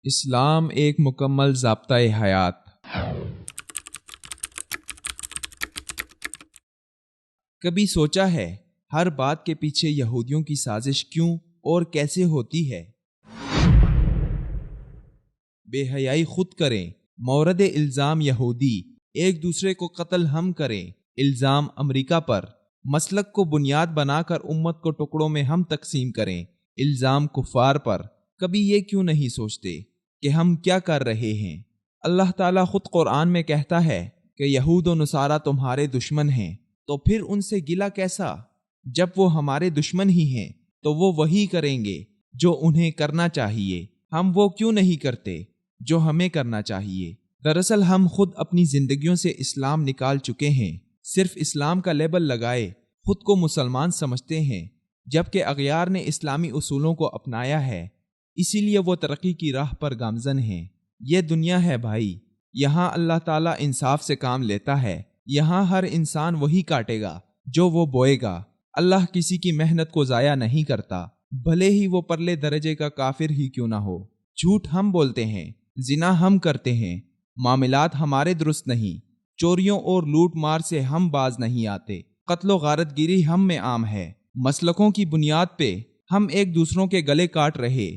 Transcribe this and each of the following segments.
اسلام ایک مکمل ضابطۂ حیات۔ کبھی سوچا ہے ہر بات کے پیچھے یہودیوں کی سازش کیوں اور کیسے ہوتی ہے؟ بے حیائی خود کریں، مورد الزام یہودی، ایک دوسرے کو قتل ہم کریں، الزام امریکہ پر، مسلک کو بنیاد بنا کر امت کو ٹکڑوں میں ہم تقسیم کریں، الزام کفار پر۔ کبھی یہ کیوں نہیں سوچتے کہ ہم کیا کر رہے ہیں؟ اللہ تعالیٰ خود قرآن میں کہتا ہے کہ یہود و نصارہ تمہارے دشمن ہیں، تو پھر ان سے گلہ کیسا؟ جب وہ ہمارے دشمن ہی ہیں تو وہ وہی کریں گے جو انہیں کرنا چاہیے، ہم وہ کیوں نہیں کرتے جو ہمیں کرنا چاہیے؟ دراصل ہم خود اپنی زندگیوں سے اسلام نکال چکے ہیں، صرف اسلام کا لیبل لگائے خود کو مسلمان سمجھتے ہیں، جبکہ اغیار نے اسلامی اصولوں کو اپنایا ہے، اسی لیے وہ ترقی کی راہ پر گامزن ہیں۔ یہ دنیا ہے بھائی، یہاں اللہ تعالیٰ انصاف سے کام لیتا ہے، یہاں ہر انسان وہی کاٹے گا جو وہ بوئے گا۔ اللہ کسی کی محنت کو ضائع نہیں کرتا، بھلے ہی وہ پرلے درجے کا کافر ہی کیوں نہ ہو۔ جھوٹ ہم بولتے ہیں، زنا ہم کرتے ہیں، معاملات ہمارے درست نہیں، چوریوں اور لوٹ مار سے ہم باز نہیں آتے، قتل و غارت گیری ہم میں عام ہے، مسلکوں کی بنیاد پہ ہم ایک دوسروں کے گلے کاٹ رہے،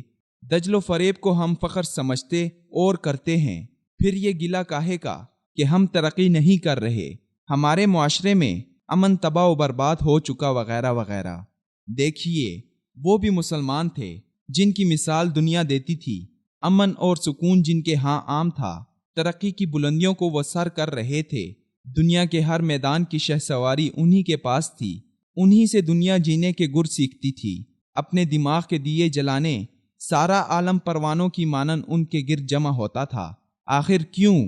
دجل و فریب کو ہم فخر سمجھتے اور کرتے ہیں، پھر یہ گلہ کاہے کا کہ ہم ترقی نہیں کر رہے، ہمارے معاشرے میں امن تباہ و برباد ہو چکا وغیرہ وغیرہ۔ دیکھیے وہ بھی مسلمان تھے جن کی مثال دنیا دیتی تھی، امن اور سکون جن کے ہاں عام تھا، ترقی کی بلندیوں کو وہ سر کر رہے تھے، دنیا کے ہر میدان کی شہسواری انہی کے پاس تھی، انہی سے دنیا جینے کے گر سیکھتی تھی، اپنے دماغ کے دیے جلانے سارا عالم پروانوں کی مانند ان کے گرد جمع ہوتا تھا۔ آخر کیوں؟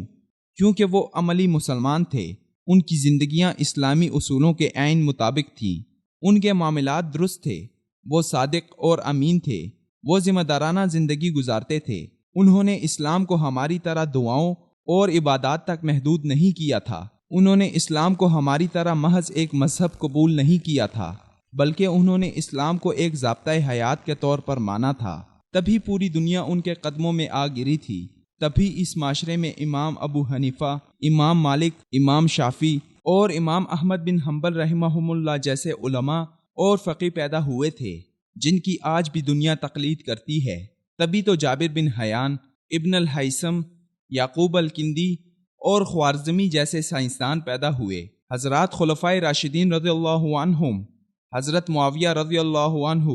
کیونکہ وہ عملی مسلمان تھے، ان کی زندگیاں اسلامی اصولوں کے عین مطابق تھیں، ان کے معاملات درست تھے، وہ صادق اور امین تھے، وہ ذمہ دارانہ زندگی گزارتے تھے۔ انہوں نے اسلام کو ہماری طرح دعاؤں اور عبادات تک محدود نہیں کیا تھا، انہوں نے اسلام کو ہماری طرح محض ایک مذہب قبول نہیں کیا تھا، بلکہ انہوں نے اسلام کو ایک ضابطۂ حیات کے طور پر مانا تھا۔ تبھی پوری دنیا ان کے قدموں میں آ گری تھی، تبھی اس معاشرے میں امام ابو حنیفہ، امام مالک، امام شافعی اور امام احمد بن حنبل رحمہم اللہ جیسے علماء اور فقیہ پیدا ہوئے تھے جن کی آج بھی دنیا تقلید کرتی ہے۔ تبھی تو جابر بن حیان، ابن الہیثم، یعقوب الکندی اور خوارزمی جیسے سائنسدان پیدا ہوئے۔ حضرات خلفائے راشدین رضی اللہ عنہم، حضرت معاویہ رضی اللہ عنہ،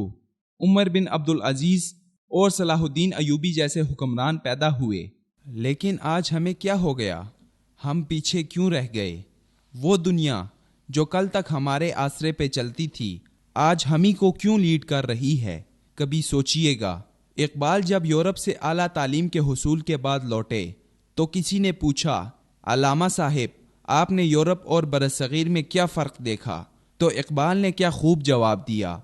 عمر بن عبدالعزیز اور صلاح الدین ایوبی جیسے حکمران پیدا ہوئے۔ لیکن آج ہمیں کیا ہو گیا؟ ہم پیچھے کیوں رہ گئے؟ وہ دنیا جو کل تک ہمارے آسرے پہ چلتی تھی آج ہمیں کو کیوں لیڈ کر رہی ہے؟ کبھی سوچئے گا۔ اقبال جب یورپ سے اعلیٰ تعلیم کے حصول کے بعد لوٹے تو کسی نے پوچھا، علامہ صاحب آپ نے یورپ اور برصغیر میں کیا فرق دیکھا؟ تو اقبال نے کیا خوب جواب دیا،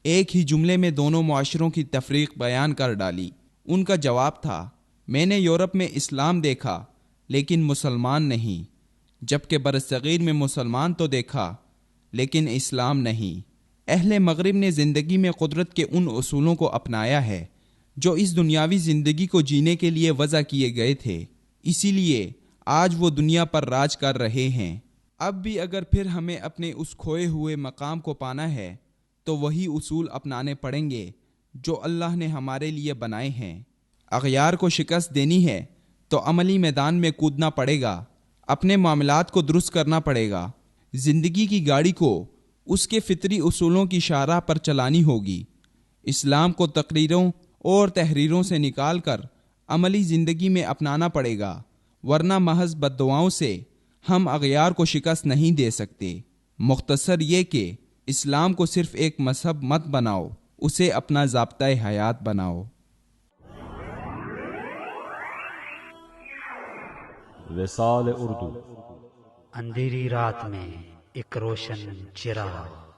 ایک ہی جملے میں دونوں معاشروں کی تفریق بیان کر ڈالی۔ ان کا جواب تھا، میں نے یورپ میں اسلام دیکھا لیکن مسلمان نہیں، جبکہ برصغیر میں مسلمان تو دیکھا لیکن اسلام نہیں۔ اہل مغرب نے زندگی میں قدرت کے ان اصولوں کو اپنایا ہے جو اس دنیاوی زندگی کو جینے کے لیے وضع کیے گئے تھے، اسی لیے آج وہ دنیا پر راج کر رہے ہیں۔ اب بھی اگر پھر ہمیں اپنے اس کھوئے ہوئے مقام کو پانا ہے تو وہی اصول اپنانے پڑیں گے جو اللہ نے ہمارے لیے بنائے ہیں۔ اغیار کو شکست دینی ہے تو عملی میدان میں کودنا پڑے گا، اپنے معاملات کو درست کرنا پڑے گا، زندگی کی گاڑی کو اس کے فطری اصولوں کی شاہراہ پر چلانی ہوگی، اسلام کو تقریروں اور تحریروں سے نکال کر عملی زندگی میں اپنانا پڑے گا، ورنہ محض بددعاؤں سے ہم اغیار کو شکست نہیں دے سکتے۔ مختصر یہ کہ اسلام کو صرف ایک مذہب مت بناؤ، اسے اپنا ضابطۂ حیات بناؤ۔ وصال اردو۔ اندھیری رات میں ایک روشن چراغ۔